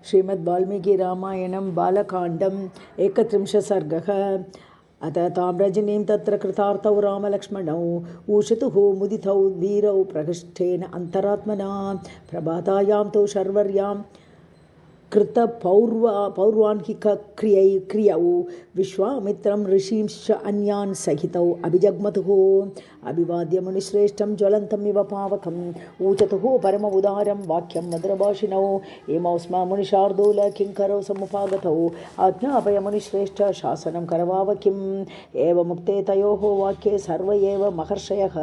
श्रीमद्वाल्मीकिरामायणं बालकाण्डम् 31 सर्गः। अथ ताम्रजनीं तत्र कृतार्थौ रामलक्ष्मणौ ऊषतुः मुदितौ वीरौ प्रहृष्टेन अन्तरात्मना प्रभातायां तु शर्वर्यां कृतपौर्वान्हिकक्रियौ विश्वामित्रं ऋषींश्च अन्यान् सहितौ अभिजग्मतुः। अभिवाद्य मुनिश्रेष्ठं ज्वलन्तमिव पावकम् ऊचतुः परम उदारं वाक्यं मधुरभाषिणौ इमौ स्म मुनिशार्दूल किङ्करौ समुपागतौ आज्ञापय मुनिश्रेष्ठ शासनं करवाव किम्। एवमुक्ते तयोः वाक्ये सर्व एव महर्षयः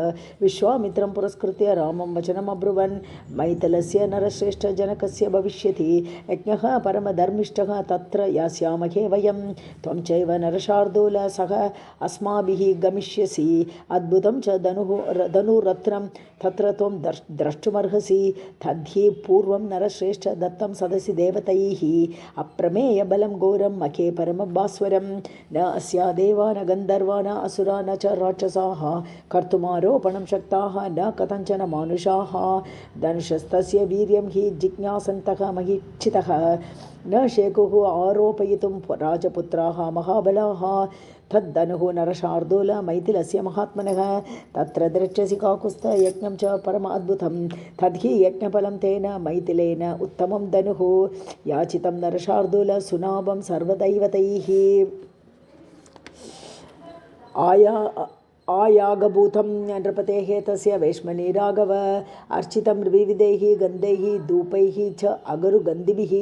विश्वामित्रं पुरस्कृत्य रामं वचनमब्रुवन्। मैथिलस्य नरश्रेष्ठ जनकस्य भविष्यति यज्ञः परमधर्मिष्ठः तत्र यास्यामहे वयं। त्वं चैव नरशार्दूल सह अस्माभिः गमिष्यसि। अद्भुतं च धनुरत्रं तत्र त्वं द्रष्टुमर्हसि। तद्धि पूर्वं नरश्रेष्ठ दत्तं सदसि देवतैः अप्रमेयबलं घोरं मखे परमभास्वरं। न अस्या देवा न गन्धर्वा न असुरा न च राक्षसाः कर्तुमारोपणं शक्ताः न कथञ्चन मानुषाः। धनुषस्तस्य वीर्यं हि जिज्ञासन्तः महीक्षितः न शेकुः आरोपयितुं राजपुत्राः महाबलाः। तद्धनुः नरशार्दूल मैथिलस्य महात्मनः तत्र द्रक्ष्यसि काकुत्स्थ यज्ञं च परम अद्भुतं। तद्धि यज्ञफलं तेन मैथिलेन उत्तमं धनुः याचितं नरशार्दूल सुनाभं सर्वदैवतैः। आयागभूतं नृपतेः तस्य वैश्मनी राघव अर्चितं विविधैः गन्धैः धूपैः च अगरुगन्धिभिः।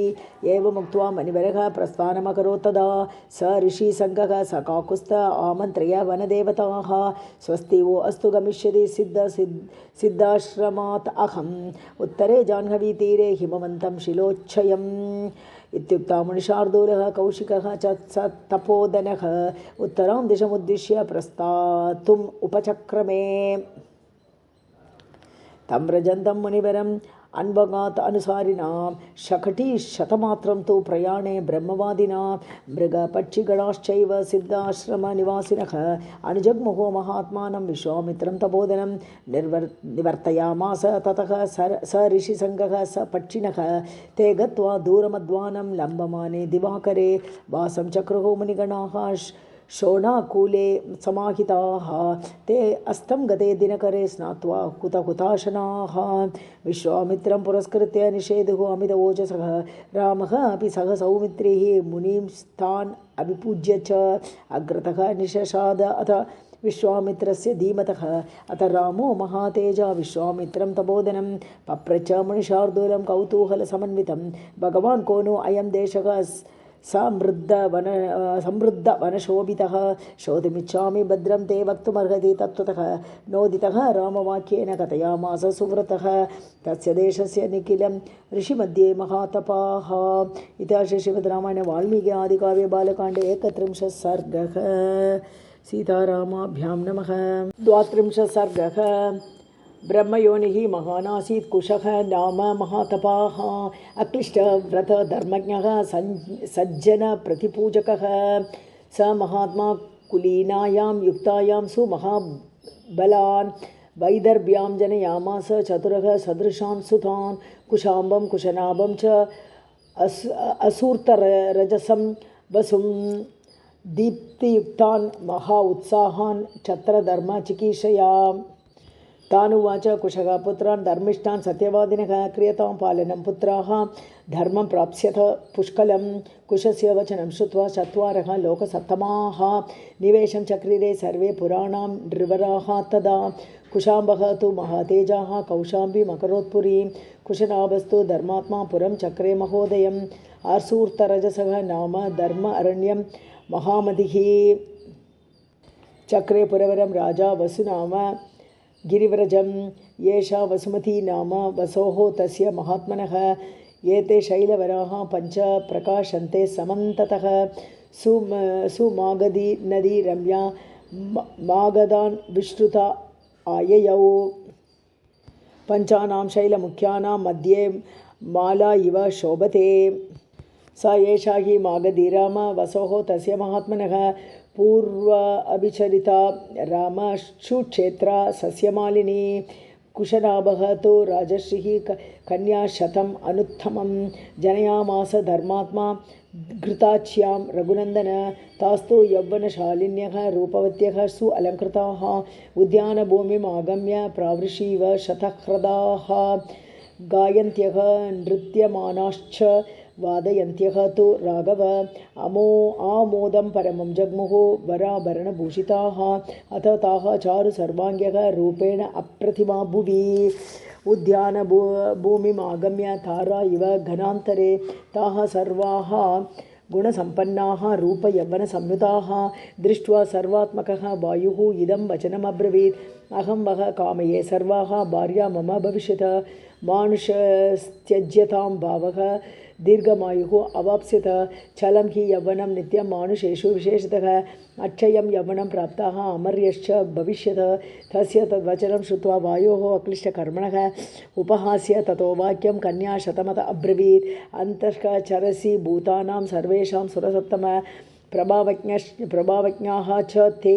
एवमुक्त्वा मणिवरः प्रस्थानमकरोत् तदा स ऋषिसङ्गः स काकुत्स्थ आमन्त्र्य वनदेवताः। स्वस्ति वो अस्तु गमिष्यति सिद्धाश्रमात् अहम् उत्तरे जाह्नवीतीरे हिमवन्तं शिलोच्छयम्। इत्युक्ता मुनिशार्दूलः कौशिकः च स तपोधनः उत्तरां दिशमुद्दिश्य प्रस्थातुम् उपचक्रमे। तं व्रजन्तं मुनिवरम् अन्वगात् अनुसारिणां शकटिशतमात्रं तु प्रयाणे ब्रह्मवादिनां मृगपक्षिगणाश्चैव सिद्धाश्रमनिवासिनः अनुजग्मुः महात्मानं विश्वामित्रं तपोधनं निवर्तयामास। ततः स ऋषिसङ्गः स पक्षिणः ते गत्वा दूरमध्वानं लम्बमाने दिवाकरे वासं चक्रुः मुनिगणाः शोणाकूले समाहिताः। ते अस्तं गते दिनकरे स्नात्वा कुतकुताशनाः। विश्वामित्रं पुरस्कृत्य निषेधुः अमितवोजसः रामः अपि सह सौमित्रिः मुनींस्तान् अभिपूज्य च अग्रतः निशशाद। अथ विश्वामित्रस्य धीमतः अथ रामो महातेजा विश्वामित्रं तपोधनं पप्रच्छ मुनिशार्दूलं कौतूहलसमन्वितं भगवान् को नु अयं देशः समृद्धवनशोभितः शोधुमिच्छामि भद्रं ते वक्तुमर्हति तत्त्वतः। नोदितः रामवाक्येन कथयामास सुव्रतः तस्य देशस्य निखिलं ऋषिमध्ये महातपाः। इति श्रीमद्रामायणे वाल्मीकि आदिकाव्ये बालकाण्डे 31 सर्गः। सीतारामाभ्यां नमः। 32 सर्गः। ब्रह्मयोनिः महानासीत् कुशः नाम महातपाः अक्लिष्टव्रतधर्मज्ञः सज्जनप्रतिपूजकः स महात्मा कुलीनायां युक्तायां सुमहाबलान् वैदर्भ्यां जनयामास चतुरः सदृशान् सुतान् कुशाम्बं कुशनाभं च असूर्तरजसं वसुं दीप्तियुक्तान् महा उत्साहान् क्षत्रधर्मचिकीर्षया। तानुवाच कुशः पुत्रान् धर्मिष्ठान् सत्यवादिनः क्रियतां पालनं पुत्राः धर्मं प्राप्स्यथ पुष्कलं। कुशस्य वचनं श्रुत्वा चत्वारः लोकसत्तमाः निवेशं चक्रिरे सर्वे पुराणां नृवराः तदा। कुशाम्बः तु महातेजाः कौशाम्बी मकरोत्पुरीं कुशनाभस्तु धर्मात्मा पुरं चक्रे महोदयम्। आसूर्तरजसः नाम धर्म अरण्यं महामतिः चक्रे पुरवरं राजा वसुनाम गिरिव्रजं। येषा वसुमती नाम वसोः तस्य महात्मनः। एते शैलवराः पञ्च प्रकाशन्ते समन्ततः। सुमागधी नदी रम्या मागधान् विश्रुता आययौ। पञ्चानां शैलमुख्यानां मध्ये माला इव शोभते। सा एषा हि मागधीराम वसोः तस्य महात्मनः। पूर्व अभिचरिता रामशुक्षेत्रा सस्यमालिनी कुशनाभः तो राजर्षिः कन्याशतम् अनुत्तमं जनयामास धर्मात्मा घृताच्यां रघुनन्दन तास्तु यौवनशालिन्यः रूपवत्यः सुअलङ्कृताः उद्यानभूमिम् आगम्य प्रावृषीव शतह्रदाः गायन्त्यः नृत्यमानाश्च वादयन्त्यः तु राघव आमोदं परमं जग्मुः वराभरणभूषिताः अथ ताः चारु सर्वाङ्ग्यः रूपेण अप्रतिमा भुवि उद्यानभूमिमागम्य तारा इव घनान्तरे ताः सर्वाः गुणसम्पन्नाः रूपयौवनसंयुताः दृष्ट्वा सर्वात्मकः वायुः इदं वचनमब्रवीत् अहं वः कामये सर्वाः भार्या मम भविष्यत मानुषस्त्यज्यतां भावः दीर्घमायुः अवाप्स्यत चलं हि यौवनं नित्यं मानुषेषु विशेषतः अक्षयं यौवनं प्राप्ताः अमर्यश्च भविष्यत तस्य तद्वचनं श्रुत्वा वायोः अक्लिष्टकर्मणः उपहास्य ततो वाक्यं कन्या शतमत अब्रवीत् अन्तश्चरसि भूतानां सर्वेषां सुरसप्तम प्रभावज्ञाः च ते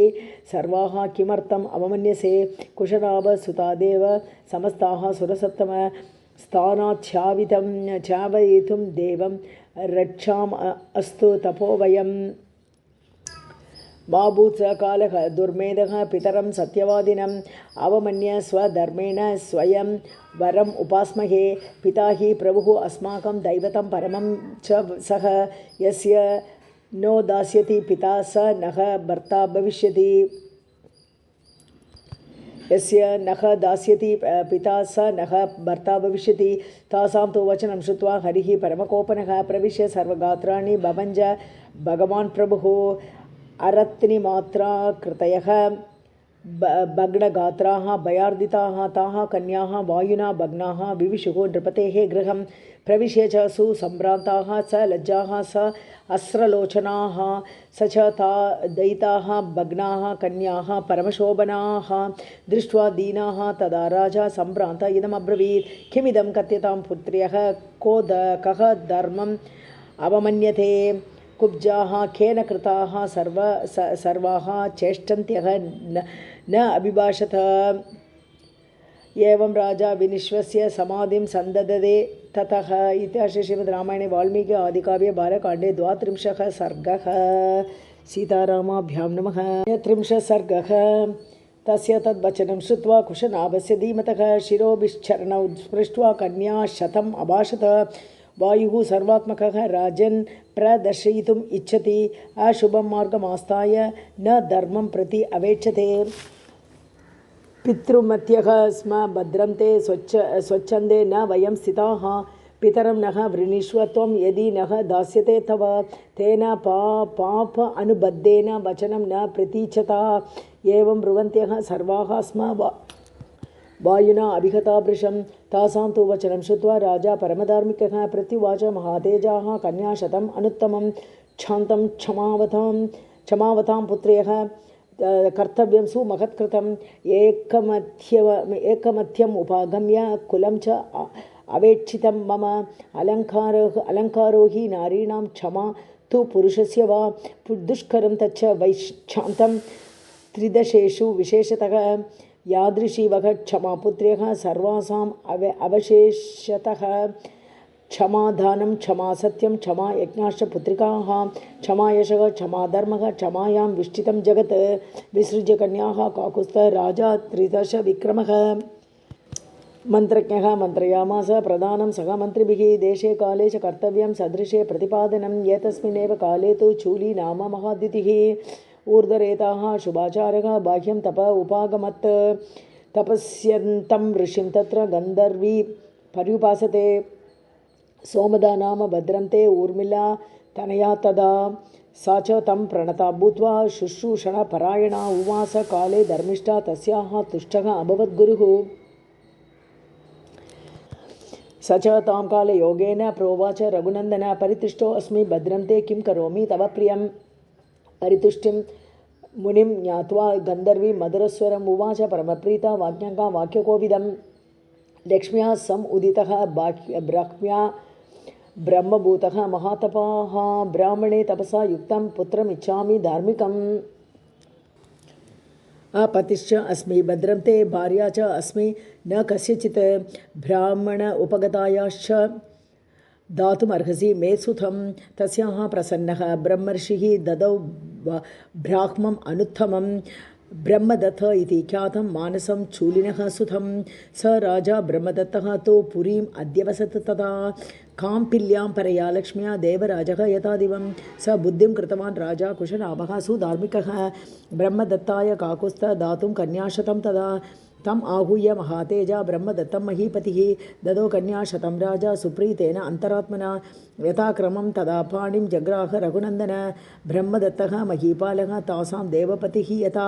सर्वाः किमर्थम् अवमन्यसे कुशनाभसुतादेव समस्ताः सुरसप्तम स्थानाच्छावितं चावयितुं देवं रक्षाम् अस्तु तपो वयं बाभूत् स कालः दुर्मेधः पितरं सत्यवादिनम् अवमन्य स्वधर्मेण स्वयं वरम् उपास्महे पिता हि प्रभुः अस्माकं दैवतं परमं च सः यस्य नो दास्यति पिता स नः भर्ता भविष्यति यस्य नः दास्यति पिता स नः भर्ता भविष्यति तासां तु वचनं श्रुत्वा हरिः परमकोपनः प्रविश्य सर्वगात्राणि भवञ्ज भगवान् प्रभुः अरत्निमात्रा कृतयः भग्नगात्राः भयार्दिताः ताः कन्याः वायुना भग्नाः विविशुः नृपतेः गृहं प्रविश्य च सुसम्भ्रान्ताः स लज्जाः स अस्रलोचनाः स च ता दयिताः भग्नाः कन्याः परमशोभनाः दृष्ट्वा दीनाः तदा राजा सम्भ्रान्त इदमब्रवीत् किमिदं कथ्यतां पुत्र्यः कः धर्मम् अवमन्यते कुब्जाः केन कृताः सर्वाः चेष्टन्त्यः न अभिभाषत एवं राजा विनिश्वस्य समाधिं संददते ततः इति श्रीमद्रामायणे वाल्मीकि आदिकाव्ये बालकाण्डे 32 सर्गः सीतारामाभ्यां नमः 33 सर्गः तस्य तद्वचनं श्रुत्वा कुशनाभस्य धीमतः शिरोभिश्चरणौ स्पृष्ट्वा कन्या शतम् अभाषत वायुः सर्वात्मकः राजन् प्रदर्शयितुम् इच्छति अशुभं मार्गमास्ताय न धर्मं प्रति अवेक्षते पितृमत्यः स्म भद्रं ते स्वच्छन्दे न वयं स्थिताः पितरं नः वृणीष्व त्वं यदि नः दास्यते तव तेन पाप अनुबद्धेन वचनं न प्रतीच्छता एवं ब्रुवन्त्यः सर्वाः स्म वायुना अभिहता वृषं तासां तु वचनं श्रुत्वा राजा परमधार्मिकः प्रत्युवाच महातेजाः कन्याशतम् अनुत्तमं क्षान्तं क्षमावतां पुत्र्यः कर्तव्यं सुमहत्कृतम् एकमत्यम् उपागम्य कुलं च अवेक्षितं मम अलङ्कारो हि नारीणां क्षमा तु पुरुषस्य वा दुष्करं तच्च वैक्षान्तं त्रिदशेषु विशेषतः यादृशी वः क्षमा पुत्र्यः सर्वासाम् अवशेषतः क्षमादानं क्षमा सत्यं क्षमा यज्ञाश्च पुत्रिकाः क्षमा यशः क्षमा धर्मः क्षमायां विष्ठितं जगत् विसृज्य कन्याः काकुस्थ राजा त्रिदश विक्रमः मन्त्रज्ञः मन्त्रयामास प्रधानं सह मन्त्रिभिः देशे काले च कर्तव्यं सदृशे प्रतिपादनं एतस्मिन्नेव काले तु चूली नाम महादितिः ऊर्ध्वरेताः शुभाचारः बाह्यं तप उपागमत् तपस्यन्तं ऋषिं तत्र गन्धर्वी पर्युपासते सोमदा नाम भद्रं ते ऊर्मिला तनया तदा सा च तं प्रणता भूत्वा शुश्रूषणपरायणा उवास काले धर्मिष्ठा तस्याः तुष्टः अभवद्गुरुः स च तां काले योगेन प्रोवाच रघुनन्दन परितुष्टो अस्मि भद्रं ते किं करोमि तव प्रियं परितुष्टिं मुनिं ज्ञात्वा गन्धर्वी मधुरस्वरम् उवाच परमप्रीता वाक्यङ्का वाक्यकोविदं लक्ष्म्या सम् उदितः ब्रह्म्या ब्रह्मभूतः महातपाः ब्राह्मणे तपसा युक्तं पुत्रमिच्छामि धार्मिकम् अपतिश्च अस्मि भद्रं ते भार्या च अस्मि न कस्यचित् ब्राह्मण उपगतायाश्च दातुमर्हसि मे सुतं तस्याः प्रसन्नः ब्रह्मर्षिः ददौ ब्राह्मम् अनुत्तमं ब्रह्मदत्त इति ख्यातं मानसं चूलिनः सुतं स राजा ब्रह्मदत्तः तु पुरीम् अध्यवसत् तदा काम्पिल्यां परया लक्ष्म्या देवराजः यथा दिवं स बुद्धिं कृतवान् राजा कुशनाभः सुधार्मिकः ब्रह्मदत्ताय काकुस्थ दातुं कन्याशतं तदा तम् आहूय महातेजा ब्रह्मदत्तं महीपतिः ददौ कन्याशतं राजा सुप्रीतेन अन्तरात्मना यथाक्रमं तदा पाणिं जग्राह रघुनन्दन ब्रह्मदत्तः महीपालः तासां देवपतिः यथा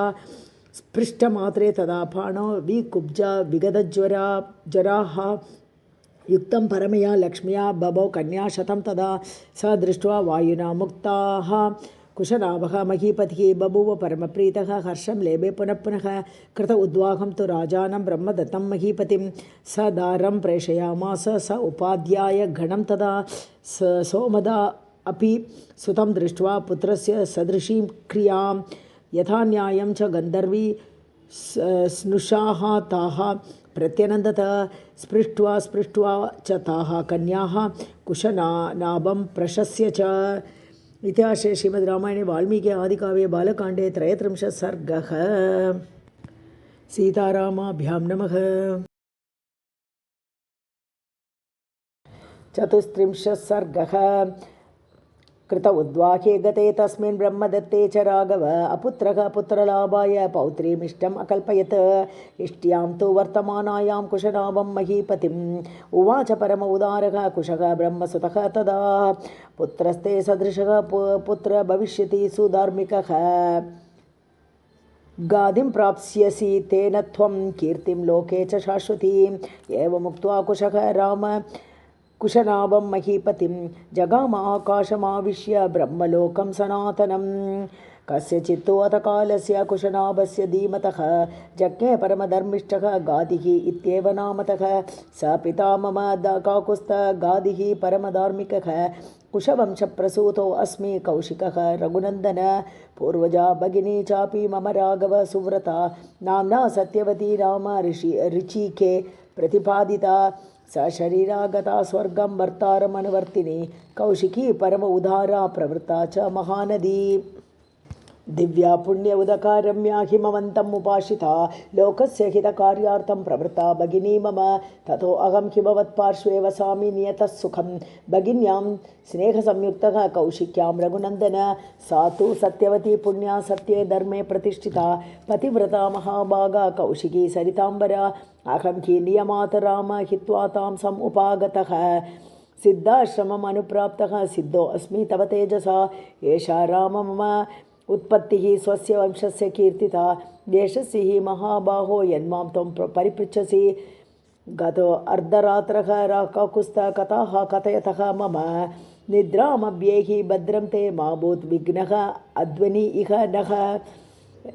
स्पृष्टमात्रे तदा पाणो विकुब्जा विगतज्वराः युक्तं परमया लक्ष्म्या बभौ कन्याशतं तदा स दृष्ट्वा वायुना मुक्ताः कुशनाभः महीपतिः बभूव परमप्रीतः हर्षं लेभे पुनः पुनः कृत उद्वाहं तु राजानं ब्रह्मदत्तं महीपतिं स दारं प्रेषयामास स उपाध्याय गणं तदा सोमदा अपि सुतं दृष्ट्वा पुत्रस्य सदृशीं क्रियां यथा न्यायं च गन्धर्वी स्नुषाः ताः प्रत्यनन्दत स्पृष्ट्वा च ताः कन्याः कुशनाभं प्रशस्य च। इतिहासे श्रीमद्रामायणे वाल्मीकि आदिकाव्ये बालकाण्डे 33 सर्गः। सीतारामाभ्यां नमः। 34 सर्गः। कृत उद्वाहे गते तस्मिन् ब्रह्मदत्ते च राघव अपुत्रः पुत्रलाभाय पौत्रीमिष्टम् अकल्पयत्। इष्ट्यां तु वर्तमानायां कुशनाभं महीपतिम् उवाच परम उदारः कुशः ब्रह्मसुतः तदा पुत्रस्ते सदृशः पुत्र भविष्यति सुधार्मिकः गादिं प्राप्स्यसि तेन त्वं कीर्तिं लोके च शाश्वतीम् एवमुक्त्वा कुशः राम कुशनाभं महीपतिं जगाम आकाशमाविश्य ब्रह्मलोकं सनातनं कस्यचित्तु अथ कालस्य कुशनाभस्य धीमतः जज्ञे परमधर्मिष्ठः गादिः इत्येव नामतः स पिता मम काकुस्थ गादिः परमधार्मिकः कुशवंशप्रसूतो अस्मि कौशिकः रघुनन्दन पूर्वजा भगिनी चापि मम राघव सुव्रता नाम्ना सत्यवती राम ऋचिके प्रतिपादिता स शरीरागता स्वर्गं वर्तारमनुवर्तिनी कौशिकी परम उदारा प्रवृत्ता च महानदी दिव्या पुण्य उदका रम्या हिमवन्तम् उपाशिता लोकस्य हितकार्यार्थं प्रवृत्ता भगिनी मम ततो अहं हिमवत्पार्श्वे वसामि नियतः सुखं भगिन्यां स्नेहसंयुक्तः कौशिक्यां रघुनन्दन सा तु सत्यवती पुण्या सत्ये धर्मे प्रतिष्ठिता पतिव्रता महाभागा कौशिकी सरिताम्बरा अहं हि नियमात् राम हित्वा तां समुपागतः सिद्धाश्रमम् अनुप्राप्तः सिद्धो अस्मि तव तेजसा एषा राम मम उत्पत्तिः स्वस्य वंशस्य कीर्तिता देशस्य हि महाबाहो यन्मां त्वं परिपृच्छसि गतो अर्धरात्रः काकुस्थ कथाः कथयतः मम निद्रामभ्येहि भद्रं ते मा भूत् विघ्नः अध्वनि इह नः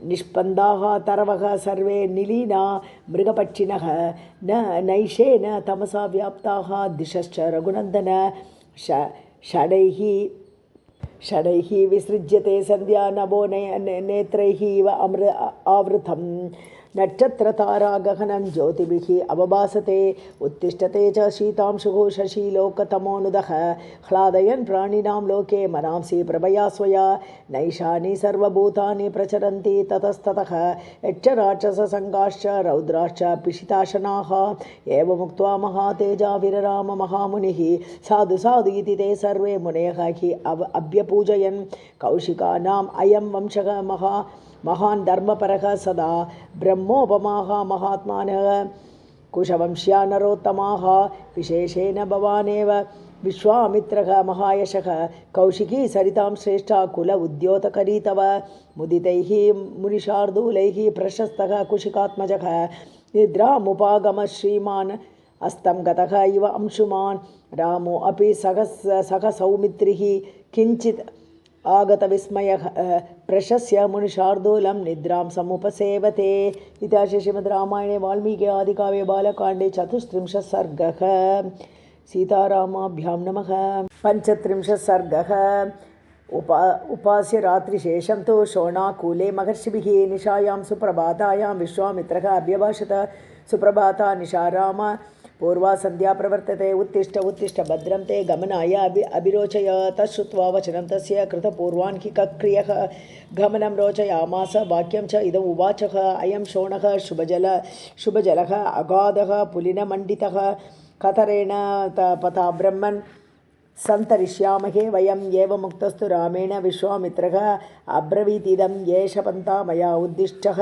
निष्पन्दाः तरवः सर्वे निलीना मृगपक्षिणः नैषेन तमसा व्याप्ताः दिशश्च रघुनन्दन षडैः विसृज्यते सन्ध्या नभो नेत्रैः इव आवृतं नक्षत्रतारागहनं ज्योतिभिः अवभासते उत्तिष्ठते च शीतांशुः शशीलोकतमोनुदः ह्लादयन् प्राणिनां लोके मनांसि प्रभया स्वया नैषानि सर्वभूतानि प्रचरन्ति ततस्ततः यक्षराक्षससङ्गाश्च रौद्राश्च पिशिताशनाः एवमुक्त्वा महातेजा विरराम महामुनिः साधु साधु इति ते सर्वे मुनयः हि अभ्यपूजयन् कौशिकानाम् अयं वंशः महान् धर्मपरः सदा ब्रह्मोपमाः महात्मानः कुशवंश्या नरोत्तमाः विशेषेण भवानेव विश्वामित्रः महायशः कौशिकी सरितां श्रेष्ठा कुल उद्योतकरी तव मुदितैः मुनिशार्दूलैः प्रशस्तः कुशिकात्मजः निद्रामुपागम श्रीमान् अस्तं गतः इव अंशुमान् रामो अपि सह सौमित्रिः किञ्चित् आगतविस्मयः प्रशस्य मुनिशार्दूलं निद्रां समुपसेवते। इति श्रीमद्रामायणे वाल्मीकि आदिकाव्ये बालकाण्डे 34 सर्गः। सीतारामाभ्यां नमः। 35 सर्गः। उपास्य रात्रिशेषं तु शोणाकूले महर्षिभिः निशायां सुप्रभातायां विश्वामित्रः अभ्यभाषत। सुप्रभाता निशा राम पूर्वा सन्ध्या प्रवर्तते। उत्तिष्ठ उत्तिष्ठ भद्रं ते गमनाय अभिरोचय। तच्छ्रुत्वा वचनं तस्य कृतपूर्वान् हि कक्रियः गमनं रोचयामास। वाक्यं च इदम् उवाचः। अयं शोणः शुभजलः अगाधः पुलिनमण्डितः कतरेण पथा ब्रह्मन् सन्तरिष्यामहे वयम् एवमुक्तस्तु रामेण विश्वामित्रः अब्रवीतिदं येष पन्था मया उद्दिष्टः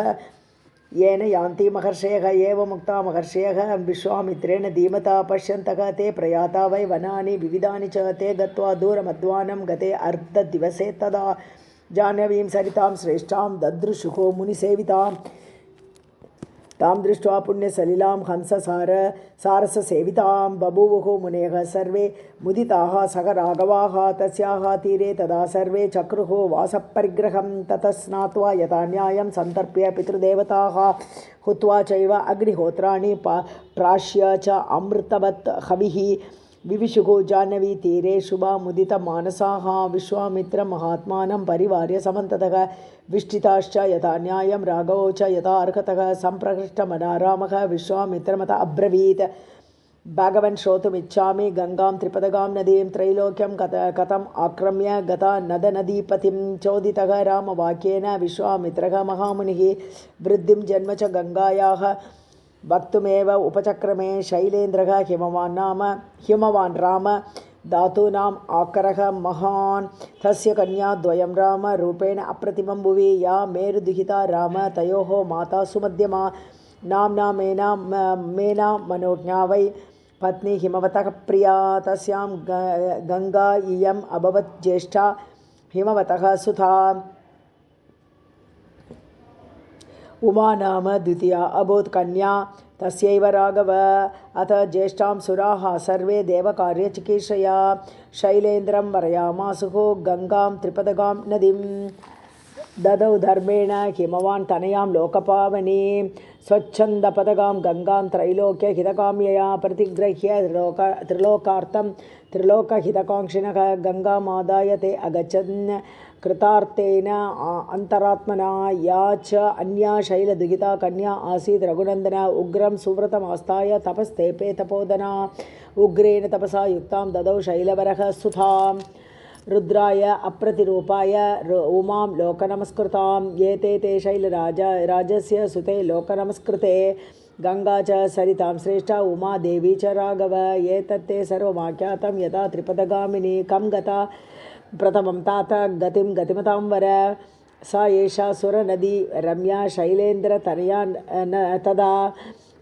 येन यान्ति महर्षयः। एवमुक्ता महर्षयः विश्वामित्रेण धीमता पश्यन्तः ते प्रयाता वै वनानि विविधानि च। ते गत्वा दूरमध्वानं गते अर्धदिवसे तदा जाह्नवीं सरितां श्रेष्ठां ददृशुः मुनिसेविताम्। तां दृष्ट्वा पुण्यसलिलां हंससारससेवितां बभूवुः मुनयः सर्वे मुदिताः सह राघवाः। तस्याः तीरे तदा सर्वे चक्रुः वासपरिग्रहं। ततः स्नात्वा यथा न्यायं सन्तर्प्य पितृदेवताः हुत्वा चैव अग्निहोत्राणि प्राश्य च अमृतवत् हविः विविशुः। जाह्नवी तीरे शुभा मुदितमानसाः विश्वामित्रमहात्मानं परिवार्य समन्ततः विष्टिताश्च यथा न्यायं राघवो च यथा अर्हतः। सम्प्रकृष्टमना रामः विश्वामित्रमत अब्रवीत् भगवन् श्रोतुमिच्छामि गङ्गां त्रिपदगां नदीं त्रैलोक्यं कथम् आक्रम्य गता नदनदीपतिं। चोदितः रामवाक्येन विश्वामित्रः महामुनिः वृद्धिं जन्म च गङ्गायाः वक्तुमेव उपचक्रमे। शैलेन्द्रः हिमवान् राम धातूनाम् आकरः महान्। तस्य कन्या द्वयं राम रूपेण अप्रतिमं भुवि या मेरुदुहिता राम तयोः माता सुमध्यमा नाम्ना मेना मनोज्ञा वै पत्नी हिमवतः प्रिया। तस्यां गङ्गा इयम् अभवत् ज्येष्ठा हिमवतः सुता। उमा नाम द्वितीया अभूत् कन्या तस्यैव राघव। अथ ज्येष्ठां सुराः सर्वे देवकार्यचिकीर्षया शैलेन्द्रं वरयामासुः गङ्गां त्रिपदगां नदीं। ददौ धर्मेण हिमवान् तनयां लोकपावनीं स्वच्छन्दपदगां गङ्गां त्रैलोक्यहितकाम्यया प्रतिगृह्य त्रिलोकार्थं त्रिलोकहितकाङ्क्षिणः गङ्गामादाय ते अगच्छन् कृतार्थेन अन्तरात्मना। या च अन्या शैलदुहिता कन्या आसीत् रघुनन्दन उग्रं सुव्रतमास्ताय तपस्तेपे तपोधना। उग्रेण तपसा युक्तां ददौ शैलवरः सुतां रुद्राय अप्रतिरूपाय उमां लोकनमस्कृतां। एते ते शैलराजस्य सुते लोकनमस्कृते। गङ्गा च सरितां श्रेष्ठा उमा देवी च राघव। एतत्ते सर्वमाख्यातं यथा त्रिपदगामिनी कं गता प्रथमं तात गतिमतां वर। सा एषा सुरनदी रम्या शैलेन्द्रतनया तदा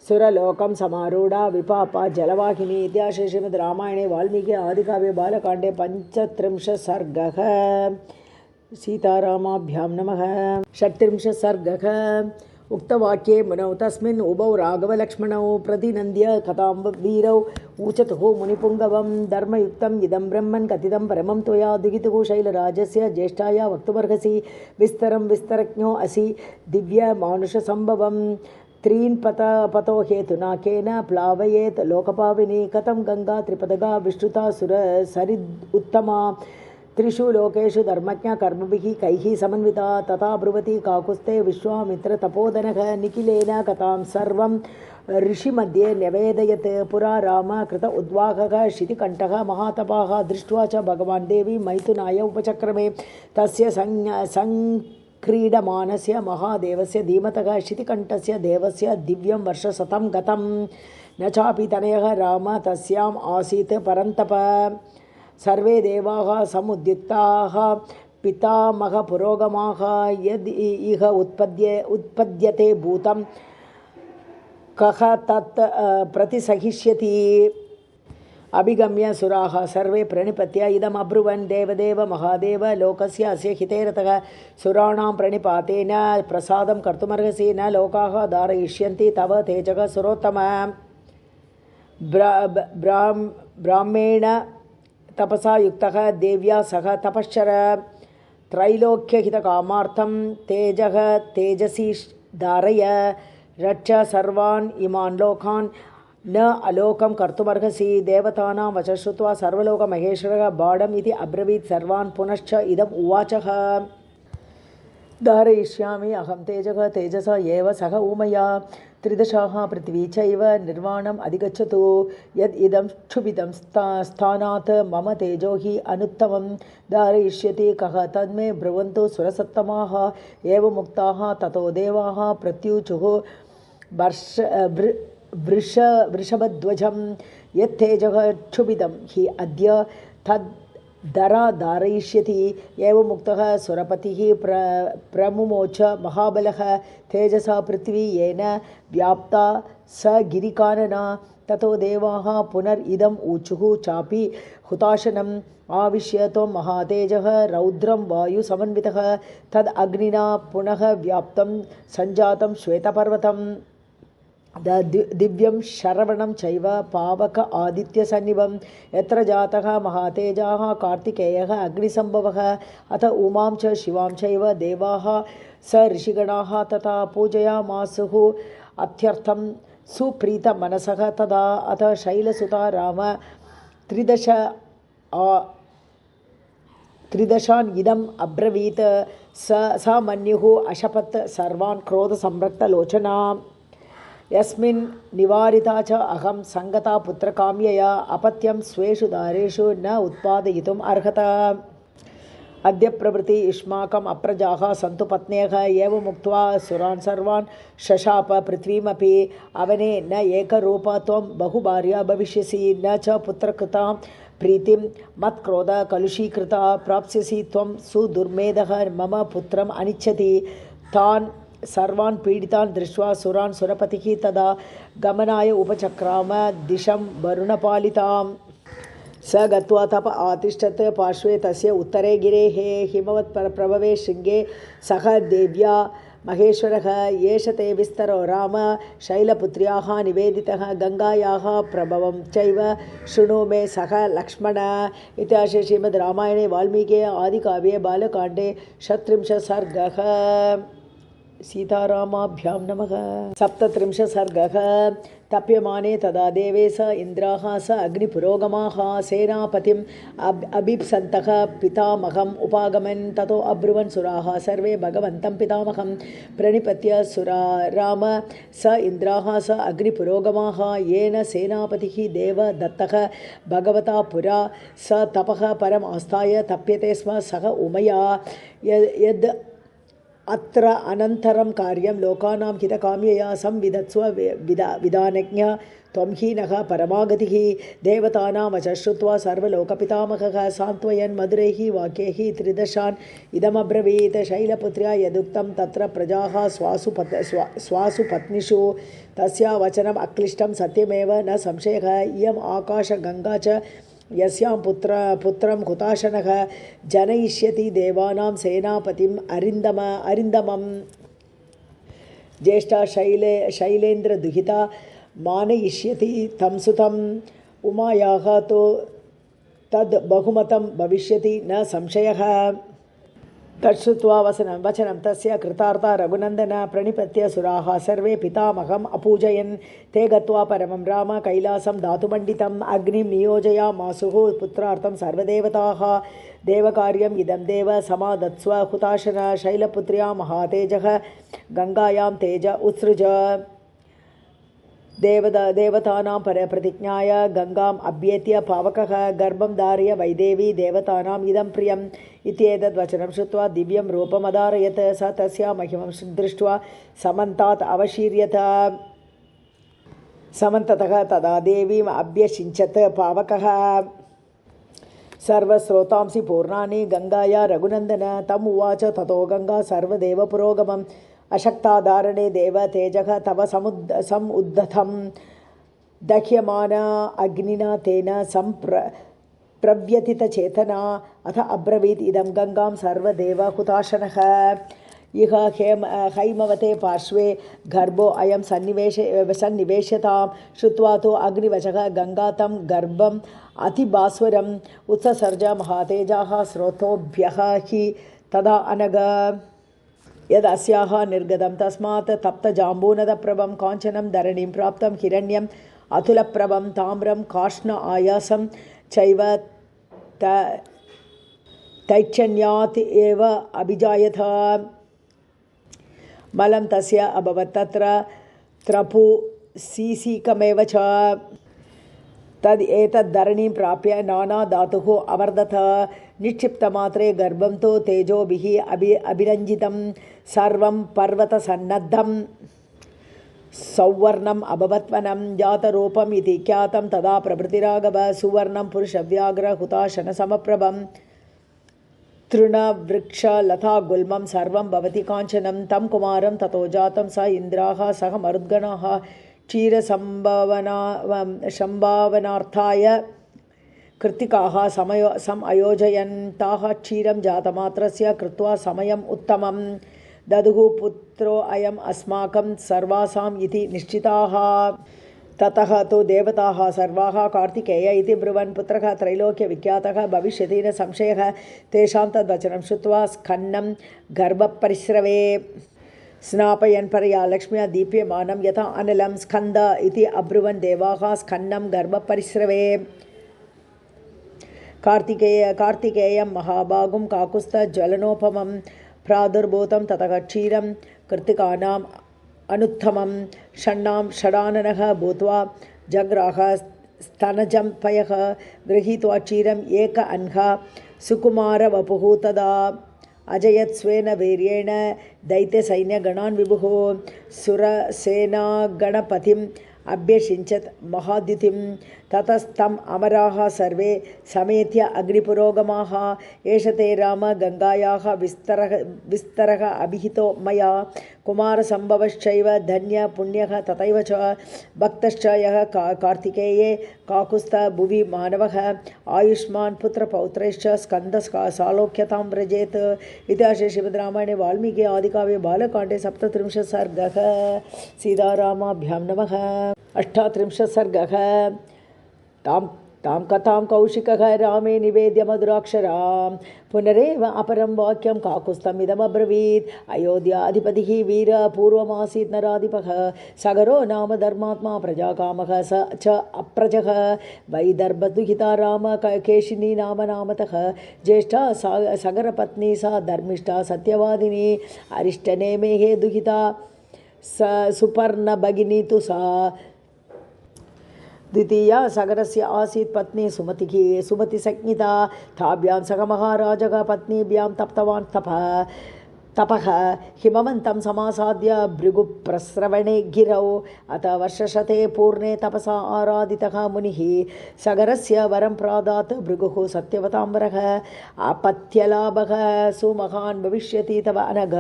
सुरलोकं समारूढा विपापा जलवाहिनी। इत्याशे श्रीमद् रामायणे वाल्मीकि आदिकाव्ये बालकाण्डे 35 सर्गः। सीतारामाभ्यां नमः। 36 सर्गः। उक्तवाक्ये मुनौ तस्मिन् उभौ राघवलक्ष्मणौ प्रतिनन्द्य कथां वीरौ ऊचतुः मुनिपुङ्गवं। धर्मयुक्तम् इदं ब्रह्मन् कथितं परमं त्वया दुहितुः शैलराजस्य ज्येष्ठाया वक्तुमर्हसि विस्तरं विस्तरज्ञो असि दिव्यमानुषसम्भवम्। त्रीन् पतो हेतुना केन प्लावयेत् लोकपाविनी। कथं गङ्गा त्रिपदगा विष्टुता सरिद् उत्तमा। त्रिषु लोकेषु धर्मज्ञ कर्मभिः कैः समन्विता। तथा ब्रुवति काकुस्ते विश्वामित्र तपोधनः निखिलेन कथां सर्वं ऋषिमध्ये न्यवेदयत्। पुरा राम कृत उद्वाहः शितिकण्ठः महातपाः दृष्ट्वा च भगवान् देवी मैथुनाय उपचक्रमे। तस्य क्रीडमानस्य महादेवस्य धीमतः शितिकण्ठस्य देवस्य दिव्यं वर्षशतं गतं। न चापि तनयः राम तस्याम् आसीत् परन्तप। सर्वे देवाः समुद्युक्ताः पितामहपुरोगमाः। यद् इह उत्पद्यते भूतं कः तत् प्रतिसहिष्यति। अभिगम्य सुराः सर्वे प्रणिपत्य इदम् अब्रुवन् देवदेव महादेव लोकस्य अस्य हितेरतः सुराणां प्रणिपातेन प्रसादं कर्तुमर्हसि। न लोकाः धारयिष्यन्ति तव तेजः सुरोत्तम। ब्राह्मेण तपसा युक्तः देव्या सह तपश्चर। त्रैलोक्यहितकामार्थं तेजसी धारय। रक्ष सर्वान् इमान् लोकान् न अलोकं कर्तुमर्हसि। देवतानां वचः श्रुत्वा सर्वलोकमहेश्वरः बाढम् इति अब्रवीत्। सर्वान् पुनश्च इदम् उवाचः। धारयिष्यामि अहं तेजः तेजसा एव सह ऊमया। त्रिदशाः पृथिवी चैव निर्वाणम् अधिगच्छतु। यद् इदं क्षुभितं स्थानात् मम तेजो हि अनुत्तमं धारयिष्यति कः तन्मे ब्रुवन्तु सुरसत्तमाः। एवमुक्ताः ततो देवाः प्रत्युचुः वृषभध्वजं यत्तेजः क्षुभितं हि अद्य तद् धारयिष्यति। एवमुक्तः सुरपतिः प्रमुमोच महाबलः तेजसा पृथ्वी येन व्याप्ता स गिरिकानना। ततो देवाः पुनरिदम् ऊचुः चापि हुताशनम् आविश्य त्वं महातेजः रौद्रं वायुसमन्वितः तद् अग्निना पुनः व्याप्तं सञ्जातं श्वेतपर्वतम् दिव्यं शरवणं चैव पावक आदित्यसन्निभं यत्र जातः महातेजाः कार्तिकेयः अग्निसम्भवः। अथ उमां च शिवां चैव देवाः स ऋषिगणाः तथा पूजयामासुः अत्यर्थं सुप्रीतमनसः। तदा अथ शैलसुता राम त्रिदशान् इदम् अब्रवीत्। स मन्युः अशपत् सर्वान् क्रोधसंरक्तलोचना। यस्मिन् निवारिता च अहं सङ्गता पुत्रकाम्यया अपत्यं स्वेषु दारेषु न उत्पादयितुम् अर्हत। अद्य प्रभृति युष्माकम् अप्रजाः सन्तु पत्न्यः। एवमुक्त्वा सुरान् सर्वान् शशाप पृथ्वीमपि। अवने न एकरूपा त्वं बहुभार्या भविष्यसि न च पुत्रकृतां प्रीतिं मत्क्रोध कलुषीकृता प्राप्स्यसि त्वं सुदुर्मेधः मम पुत्रम् अनिच्छति। तान् सर्वान् पीडितान् दृष्ट्वा सुरान् सुरपतिः तदा गमनाय उपचक्राम दिशं वरुणपालिताम्। स गत्वा तप आतिष्ठत् पार्श्वे तस्य उत्तरे गिरेः हिमवत्प्रभवे शृङ्गे सह देव्या महेश्वरः। एष ते विस्तरो राम शैलपुत्र्याः निवेदितः गङ्गायाः प्रभवं चैव शृणु मे सह लक्ष्मण। इतिहासे श्रीमद् रामायणे वाल्मीकि आदिकाव्ये बालकाण्डे 36 सर्गः। सीतारामाभ्यां नमः। 37 सर्गः। तप्यमाने तदा देवे स इन्द्राः स अग्निपुरोगमाः सेनापतिम् अभिप्सन्तः पितामहम् उपागमन्। ततो अब्रुवन् सुराः सर्वे भगवन्तं पितामहं प्रणिपत्य सुरा राम स इन्द्राः स अग्निपुरोगमाः येन सेनापतिः देवदत्तः भगवता पुरा स तपः परमास्ताय तप्यते स्म सह उमया। यद् अत्र अनन्तरं कार्यं लोकानां हितकाम्यया संविधत्स्व विधानज्ञ त्वं हीनः परमागतिः। देवतानां वचः श्रुत्वा सर्वलोकपितामहः सान्त्वयन् मधुरैः वाक्यैः त्रिदशान् इदमब्रवीत्। शैलपुत्र्या यदुक्तं तत्र प्रजाः स्वासु पत्नीषु तस्या वचनम् अक्लिष्टं सत्यमेव न संशयः। इयम् आकाशगङ्गा च यस्यां पुत्रं हुताशनः जनयिष्यति देवानां सेनापतिम् अरिन्दमम्। ज्येष्ठा शैलेन्द्रदुहिता मानयिष्यति तं सुतम्। उमायाः तो तद् बहुमतं भविष्यति न संशयः। तच्छ्रुत्वा वचनं तस्य कृतार्था रघुनन्दन प्रणिपत्य सुराः सर्वे पितामहम् अपूजयन्। ते गत्वा परमं राम कैलासं धातुमण्डितम् अग्निं नियोजयामासुः पुत्रार्थं सर्वदेवताः। देवकार्यम् इदं देव समादत्स्व हुताशन। शैलपुत्र्या महातेजः गङ्गायां तेज उत्सृज। देवतानां प्रतिज्ञाय गङ्गाम् अभ्येत्य पावकः गर्भं धारय वैदेवी देवतानाम् इदं प्रियम् इत्येतद्वचनं श्रुत्वा दिव्यं रूपमधारयत्। स तस्या महिमं दृष्ट्वा समन्तात् अवशीर्यत। समन्ततः तदा देवीम् अभ्यषिञ्चत् पावकः। सर्वस्रोतांसि पूर्णानि गङ्गाया रघुनन्दन तम् उवाच। ततो गङ्गा सर्वदेवपुरोगमम् अशक्ताधारणे देव तेजः तव समुद्धतं दह्यमाना अग्निना तेन प्रव्यथितचेतना। अथ अब्रवीत् इदं गङ्गां सर्वदेव हुताशनः। इह हैमवते पार्श्वे गर्भो अयं सन्निवेश्यतां। श्रुत्वा तु अग्निवचः गङ्गा तं गर्भम् अतिभास्वरम् उत्ससर्ज। महातेजाः स्रोतोभ्यः हि तदा अनग। यदस्याः निर्गतं तस्मात् तप्तजाम्बूनदप्रभं काञ्चनं धरणीं प्राप्तं हिरण्यम् अतुलप्रभं ताम्रं कार्ष्ण आयासं चैव तैच्छन्यात् एव अभिजायत। मलं तस्य अभवत् तत्र त्रपु सीसीकमेव च। तद् एतद्धरणीं प्राप्य नाना धातुः अवर्धत। निक्षिप्तमात्रे गर्भं तु तेजोभिः अभिरञ्जितं सर्वं पर्वतसन्नद्धं सौवर्णम् अभवत्वनं जातरूपम् इति ख्यातं। तदा प्रभृतिरागव सुवर्णं पुरुषव्याघ्र हुताशनसमप्रभं तृणवृक्षलतागुल्मं सर्वं भवति काञ्चनं तं कुमारं ततो जातं स इन्द्राः सह मरुद्गणाः क्षीरसम्भावनार्थाय कृत्तिकाः समयोजयन् ताः क्षीरं जातमात्रस्य कृत्वा समयम् उत्तमं ददुः पुत्रो अयम् अस्माकं सर्वासाम् इति निश्चिताः। ततः तु देवताः सर्वाः कार्तिकेय इति ब्रुवन् पुत्रः त्रैलोक्यविख्यातः भविष्यति न संशयः। तेषां तद्वचनं श्रुत्वा स्कन्नं गर्भपरिस्रवे स्नापयन् परया लक्ष्म्या दीप्यमानं यथा अनिलं स्कन्द इति अब्रुवन् देवाः स्कन्नं गर्भपरिस्रवे। कार्तिकेयं महाभागुं काकुस्थज्वलनोपमं प्रादुर्भूतं ततः क्षीरं कृत्तिकानाम् अनुत्तमं षडाननः भूत्वा जग्राह स्तनजं पयः गृहीत्वा क्षीरम् एक अह्ना सुकुमारवपुः तदा अजयत् स्वेन वीर्येण दैत्यसैन्यगणान् विभुः सुरसेनागणपतिम् अभ्यषिञ्चत् महाद्युतिं। ततस्तम् अमराः सर्वे समेत्य अग्निपुरोगमाः। एष ते राम गङ्गायाः विस्तरः अभिहितो मया कुमारसम्भवश्चैव धन्य पुण्यः तथैव च भक्तश्च यः कार्तिकेये काकुस्थ भुवि मानवः आयुष्मान् पुत्रपौत्रैश्च स्कन्दसालोक्यतां व्रजेत्। इतिहासे श्रीमद्रामायणे वाल्मीकि आदिकाव्ये बालकाण्डे 37 सर्गः। सीतारामाभ्यां नमः। 38 सर्गः। तां कथां कौशिकः रामे निवेद्य मधुराक्षरां पुनरेव अपरं वाक्यं काकुस्थमिदमब्रवीत्। अयोध्याधिपतिः वीर पूर्वमासीत् नराधिपः सगरो नाम धर्मात्मा प्रजाकामः स च अप्रजः वैदर्भदुहिता राम केशिनी नामतः ज्येष्ठा सगरपत्नी सा धर्मिष्ठा सत्यवादिनी अरिष्टनेमेः दुहिता सुपर्णभगिनी तु सा द्वितीया सगरस्य आसीत् पत्नी सुमतिसंज्ञिता। ताभ्यां सह महाराजः पत्नीभ्यां तप्तवान् तपः हिमवन्तं समासाद्य भृगुप्रस्रवणे गिरौ। अथ वर्षशते पूर्णे तपसा आराधितः मुनिः सगरस्य वरं प्रादात् भृगुः सत्यवताम्बरः अपत्यलाभः सुमहान् भविष्यति तव अनघ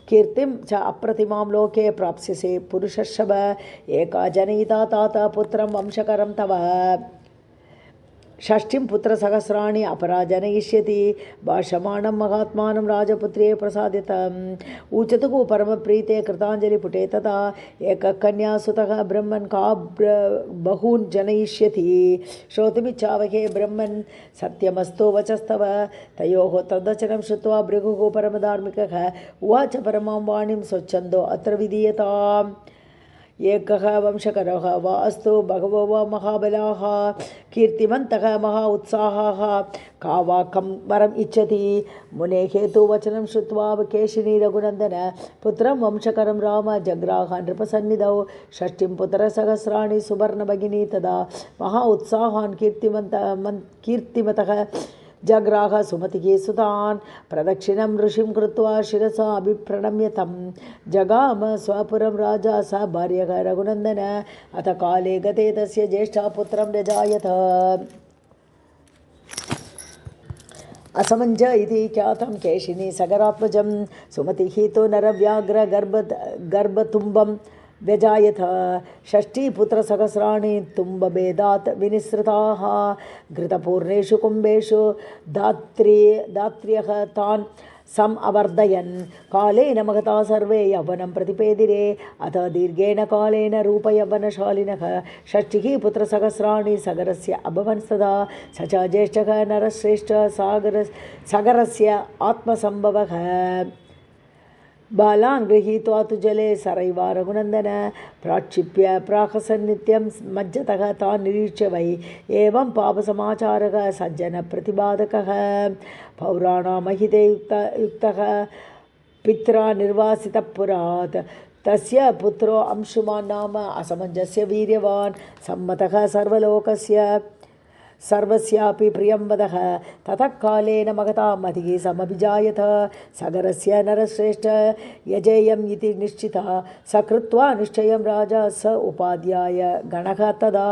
कीर्तिं च अप्रतिमां लोके प्राप्स्यसे पुरुषर्षभ। एका जनयिता तात पुत्रं वंशकरं तव षष्ठीं पुत्रसहस्राणि अपरा जनयिष्यति भाषमाणं महात्मानं राजपुत्र्ये प्रसादितम्। ऊचतुः परमप्रीते कृताञ्जलिपुटे तथा एककन्यासुतः ब्रह्मन् का बहून् जनयिष्यति श्रोतुमिच्छावहे ब्रह्मन् सत्यमस्तु वचस्तव। तयोः तद्वचनं श्रुत्वा भृगुः परमधार्मिकः उवाच परमां वाणीं स्वच्छन्दो अत्र विधीयताम्। एकः वंशकरः वा अस्तु बहवो वा महाबलाः कीर्तिमन्तः महा उत्साहाः का वा कं वरम् इच्छति। मुनेः तु वचनं श्रुत्वा केशिनी रघुनन्दन पुत्रं वंशकरं राम जग्राह नृपसन्निधौ। षष्ठीं पुत्रसहस्राणि सुवर्णभगिनी तदा महा उत्साहान् कीर्तिमतः जग्राह सुमतिः सुतान् प्रदक्षिणं ऋषिं कृत्वा शिरसा अभिप्रणम्य तं जगाम स्वपुरं राजा स भार्यः रघुनन्दन। अथ काले गते तस्य ज्येष्ठा पुत्रं व्यजायत। असमञ्ज इति ख्यातं केशिनी सगरात्मजं सुमतिः तु नरव्याघ्र गर्भतुम्बं व्यजायत। षष्ठीपुत्रसहस्राणि तुम्बभेदात् विनिसृताः घृतपूर्णेषु कुम्भेषु दात्र्यः तान् सम् अवर्धयन् कालेन महता सर्वे यौवनं प्रतिपेदिरे। अथ दीर्घेण कालेन रूपयौवनशालिनः षष्ठिः पुत्रसहस्राणि सगरस्य अभवन् तदा स च ज्येष्ठः नरश्रेष्ठ सगरस्य आत्मसम्भवः। बालान् गृहीत्वा तु जले सरैवा रघुनन्दन प्राक्षिप्य प्राहसन्नित्यं मज्जतः तान् निरीक्ष्य वै एवं पापसमाचारः सज्जनप्रतिपादकः पौराणामहिते युक्तः पित्रा निर्वासितः पुरात् तस्य पुत्रो अंशुमान् नाम असमञ्जस्य वीर्यवान् सम्मतः सर्वलोकस्य सर्वस्यापि प्रियं वदः ततः कालेन महता मतिः समभिजायत सगरस्य नरश्रेष्ठ यजेयम् इति निश्चितः स कृत्वा निश्चयं राजा स उपाध्याय गणः तदा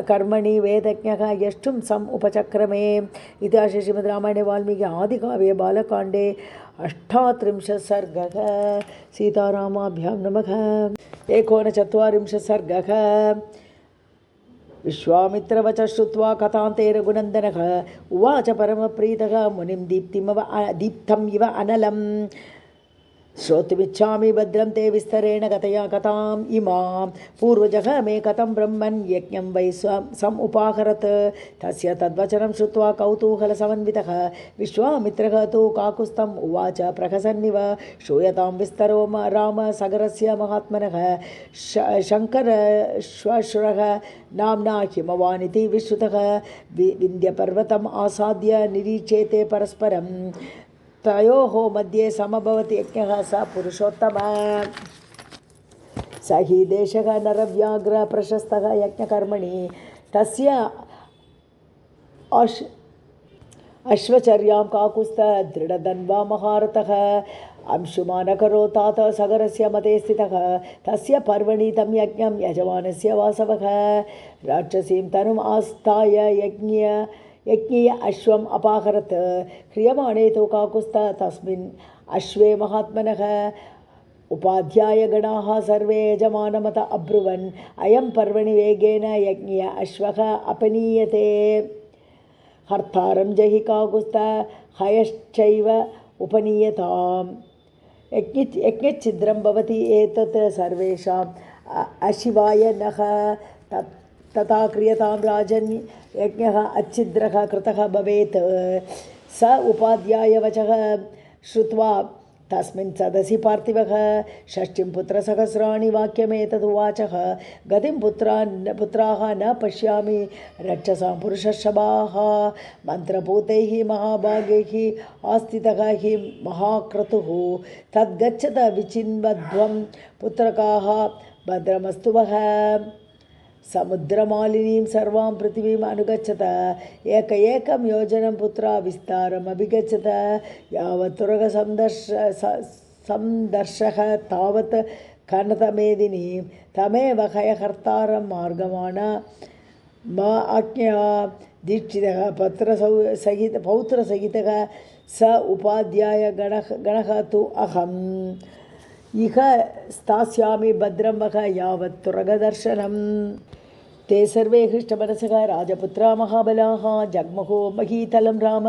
कर्मणि वेदज्ञः यष्टुं सम् उपचक्रमे इति श्रीमद्रामायणे वाल्मीकि आदिकाव्ये बालकाण्डे 38 सर्गः। सीतारामाभ्यां नमः। 39 सर्गः। विश्वामित्रवच श्रुत्वा कथान्ते रघुनन्दनः उवाच परमप्रीतः मुनिं दीप्तम् इव अनलम् श्रोतुमिच्छामि भद्रं ते विस्तरेण कथया कथाम् इमां पूर्वजः मे कथं ब्रह्मन् यज्ञं वै समुपाहरत् तस्य तद्वचनं श्रुत्वा कौतूहलसमन्वितः विश्वामित्रः तु काकुत्स्थम् उवाच प्रहसन्निव श्रूयतां विस्तरो राम सगरस्य महात्मनः शङ्करश्वशुरः नाम्ना हिमवानिति विश्रुतः विन्ध्यपर्वतम् आसाद्य निरीचेते परस्परं तयोः मध्ये समभवति यज्ञः स पुरुषोत्तमः स हि देशः नरव्याघ्र प्रशस्तः यज्ञकर्मणि तस्य अश्वचर्यां काकुत्स्थ दृढधन्वा महारथः अंशुमानकरोतात सगरस्य मते स्थितः तस्य पर्वणि तं यज्ञं यजमानस्य वासवः राक्षसीं तनुम् आस्थाय यज्ञीय अश्वम् अपाहरत् क्रियमाणे तु काकुत्स्थ तस्मिन् अश्वे महात्मनः उपाध्यायगणाः सर्वे यजमानमत अब्रुवन् अयं पर्वणि वेगेन यज्ञीय अश्वः अपनीयते हर्तारं जहि काकुत्स्थ हयश्चैव उपनीयताम् यज्ञच्छिद्रं भवति एतत् सर्वेषाम् अशिवाय नः तथा क्रियतां राजन् यज्ञः अच्छिद्रः कृतः भवेत् स उपाध्यायवचः श्रुत्वा तस्मिन् सदसि पार्थिवः षष्ठीं पुत्रसहस्राणि वाक्यमेतदुवाचः गतिं पुत्राः न पश्यामि रक्षसां पुरुषशबाः मन्त्रपूतैः महाभागैः आस्थितः हि महाक्रतुः तद्गच्छत विचिन्वध्वं पुत्रकाः भद्रमस्तु वः समुद्रमालिनीं सर्वां पृथिवीम् अनुगच्छत एकं योजनं पुत्रा विस्तारम् अभिगच्छत यावत् तुरगसन्दर्शः तावत् कनतमेदिनी तमेव हयहर्तारं मार्गमाण मा आज्ञया दीक्षितः पौत्रसहितः स उपाध्याय गणः तु अहम् इह स्थास्यामि भद्रं वः यावत् तुरगदर्शनम् ते सर्वे हृष्टमनसः राजपुत्रा महाबलाः जग्मुः महीतलं राम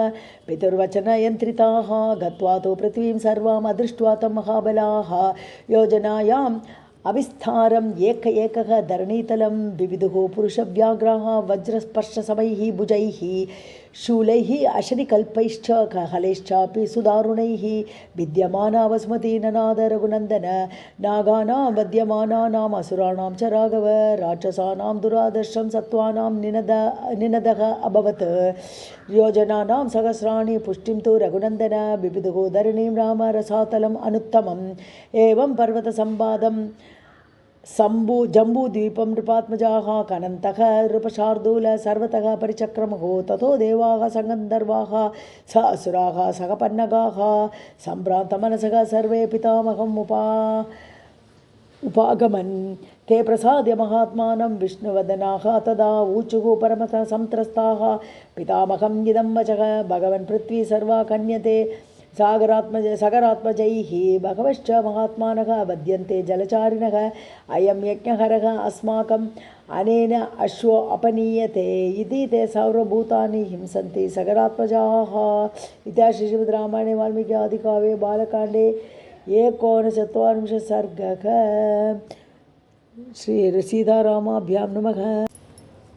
पितुर्वचनयन्त्रिताः गत्वा तु पृथ्वीं सर्वाम् अदृष्ट्वा तं महाबलाः योजनायाम् अविस्तारम् एकः धरणीतलं विविधुः पुरुषव्याघ्राः वज्रस्पर्शसमैः भुजैः शूलैः अशनिकल्पैश्च हलैश्चापि सुदारुणैः विद्यमाना वस्मती ननाद रघुनन्दन नागानां वद्यमानानाम् असुराणां च राघव राक्षसानां दुरादर्शं सत्त्वानां निनदः अभवत् योजनानां सहस्राणि पुष्टिं तु रघुनन्दन विविधुः धरणीं राम रसातलम् अनुत्तमम् एवं पर्वतसम्पादं जम्बूद्वीपं नृपात्मजाः कनन्तः नृपशार्दूल सर्वतः परिचक्रमुः ततो देवाः सगन्धर्वाः स असुराः सगपन्नगाः सम्भ्रान्तमनसः सर्वे पितामहम् उपागमन् ते प्रसाद्य महात्मानं विष्णुवदनाः तदा ऊचुः परमतः संत्रस्ताः पितामहम् इदं वचः भगवन् पृथ्वी सर्वा कन्यते सगरात्मजैः भगवश्च महात्मानः वद्यन्ते जलचारिणः अयं यज्ञहरः अस्माकम् अनेन अश्वो अपनीयते इति ते सर्वभूतानि हिंसन्ति सगरात्मजाः इति श्रीमद्रामायणे वाल्मीकि आदिकाव्ये बालकाण्डे 39 सर्गः। श्री सीतारामाभ्यां नमः।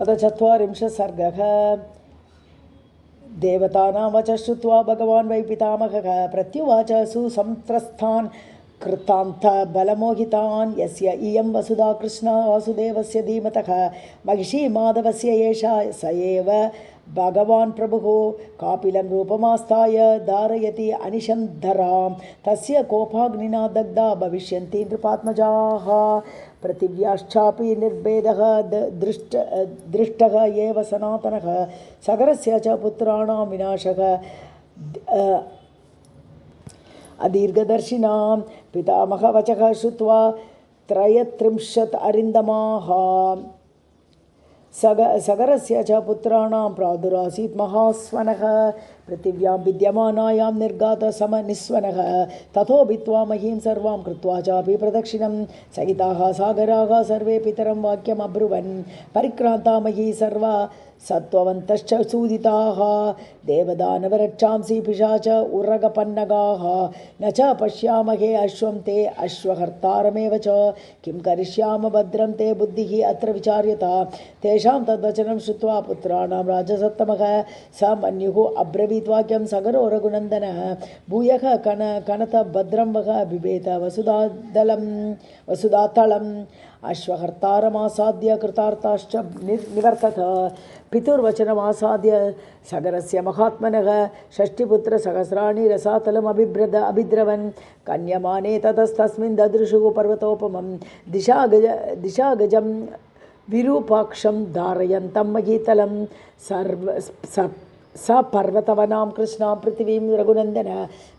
अथ 40 सर्गः। देवतानां वचः श्रुत्वा भगवान् वै पितामहः प्रत्युवाच सुसंत्रस्तान् कृतान्तबलमोहितान् यस्य इयं वसुधा कृष्णा वासुदेवस्य धीमतः महिषी माधवस्य एषा स एव भगवान् प्रभुः कापिलं रूपमास्थाय धारयति अनिशन्धरां तस्य कोपाग्निना दग्धा भविष्यन्ति नृपात्मजाः पृथिव्याश्चापि निर्भेदः दृष्टः एव सनातनः सगरस्य च पुत्राणां विनाशः अदीर्घदर्शिनां पितामहवचः श्रुत्वा 33 अरिन्दमाः सगरस्य च पुत्राणां प्रादुरासीत् महास्वनः पृथिव्यां विद्यमानायां निर्घातसमनिस्वनः ततो भित्त्वा महीं सर्वां कृत्वा चापि प्रदक्षिणं सहिताः सागराः सर्वे पितरं वाक्यम् अब्रुवन् परिक्रान्ता मही सर्वा सत्त्ववन्तश्च सूदिताः देवदानवरक्षांसि पिशाच उरगपन्नगाः न च पश्यामहे अश्वं ते अश्वहर्तारमेव च किं करिष्याम भद्रं ते बुद्धिः अत्र विचार्यता तेषां तद्वचनं श्रुत्वा पुत्राणां राजसत्तमः स मन्युः अब्रवीत् वाक्यं सगरो रघुनन्दनः भूयः कनत भद्रं वः बिभेत वसुधातलम् अश्वहर्तारमासाद्य कृतार्थाश्च निवर्तत पितुर्वचनमासाद्य सगरस्य महात्मनः षष्टिपुत्रसहस्राणि रसातलमभिद्रवन् कन्यमाने ततस्तस्मिन् ददृशुः पर्वतोपमं दिशागजं विरूपाक्षं धारयन्तं महीतलं स पर्वतवनां कृष्णां पृथिवीं रघुनन्दन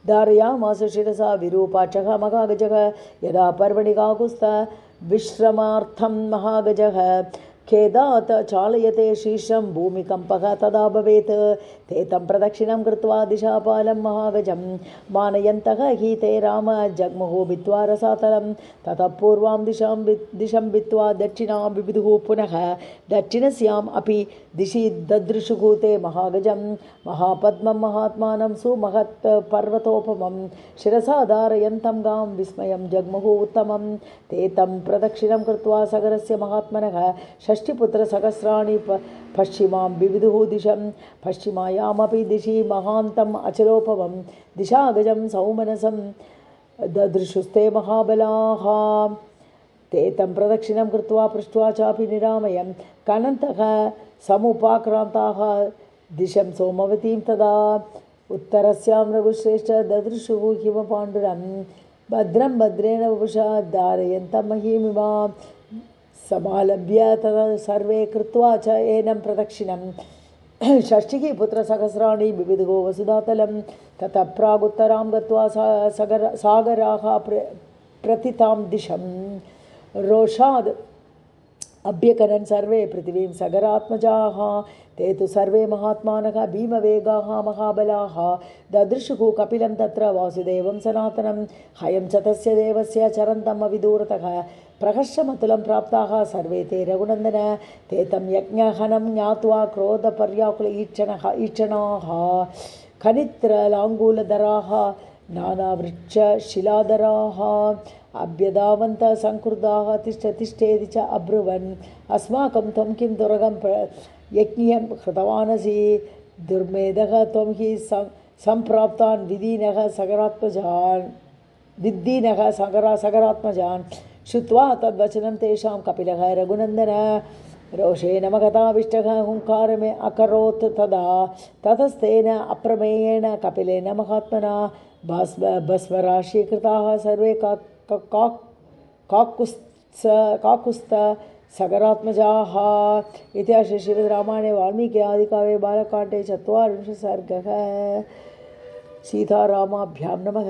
धारयामासु शिरसा विरूपाक्षः महागजः यदा पर्वणि काकुस्थ विश्रमार्थं महागजः खेदात् चालयते शीर्षं भूमिकम्पः तदा भवेत् ते तं प्रदक्षिणं कृत्वा दिशापालं महागजं मानयन्तः हि ते राम जग्मुः भित्त्वा रसातलं ततः पूर्वां दिशं भित्त्वा दक्षिणां विविधुः पुनः दक्षिणस्याम् अपि दिशि ददृशुः ते महागजं महापद्मं महात्मानं सुमहत् पर्वतोपमं शिरसा धारयन्तं गां विस्मयं जग्मुः उत्तमं ते तं प्रदक्षिणं कृत्वा सगरस्य महात्मनः षष्टिपुत्रसहस्राणि पश्चिमां विविधुः दिशं पश्चिमायामपि दिशि महान्तम् अचलोपमं दिशागजं सौमनसं ददृशुस्ते महाबलाः ते तं प्रदक्षिणं कृत्वा पृष्ट्वा चापि निरामयं कनन्तः समुपाक्रान्ताः दिशं सोमवतीं तदा उत्तरस्यां रघुश्रेष्ठ ददृशुः हिम पाण्डुरं भद्रं भद्रेण वपुषा धारयन्तं महीमिमां समालभ्य तदा सर्वे कृत्वा च एनं प्रदक्षिणं षष्टिः पुत्रसहस्राणि विविधो वसुधातलं ततः प्रागुत्तरां गत्वा सागराः प्रतितां दिशं रोषाद् अभ्यकरन् सर्वे पृथिवीं सगरात्मजाः ते तु सर्वे महात्मानः भीमवेगाः महाबलाः ददृशुः कपिलं तत्र वासुदेवं सनातनं हयं च तस्य देवस्य चरन्तम् अविदूरतः प्रहर्षमतुलं प्राप्ताः सर्वे ते रघुनन्दन ते तं यज्ञहनं ज्ञात्वा क्रोधपर्याकुल ईक्षणाः खनित्रलाङ्गूलधराः नानावृक्षशिलाधराः अभ्यधावन्तः संक्रुद्धाः तिष्ठेति च अब्रुवन् अस्माकं त्वं किं दुर्गं यज्ञं कृतवानसि दुर्मेधः त्वं हि सम्प्राप्तान् विद्धीनः सगरात्मजान् श्रुत्वा तद्वचनं तेषां कपिलः रघुनन्दन रोषेण मगताविष्टः हुङ्कारमे अकरोत् ततस्तेन अप्रमेयेण कपिलेन महात्मना भस्मराशीकृताः सर्वे काकुस्थ सगरात्मजाः इति श्रीमद्रामायणे वाल्मीकि आदिकाव्ये बालकाण्डे ४ सर्गः सीतारामाभ्यां नमः।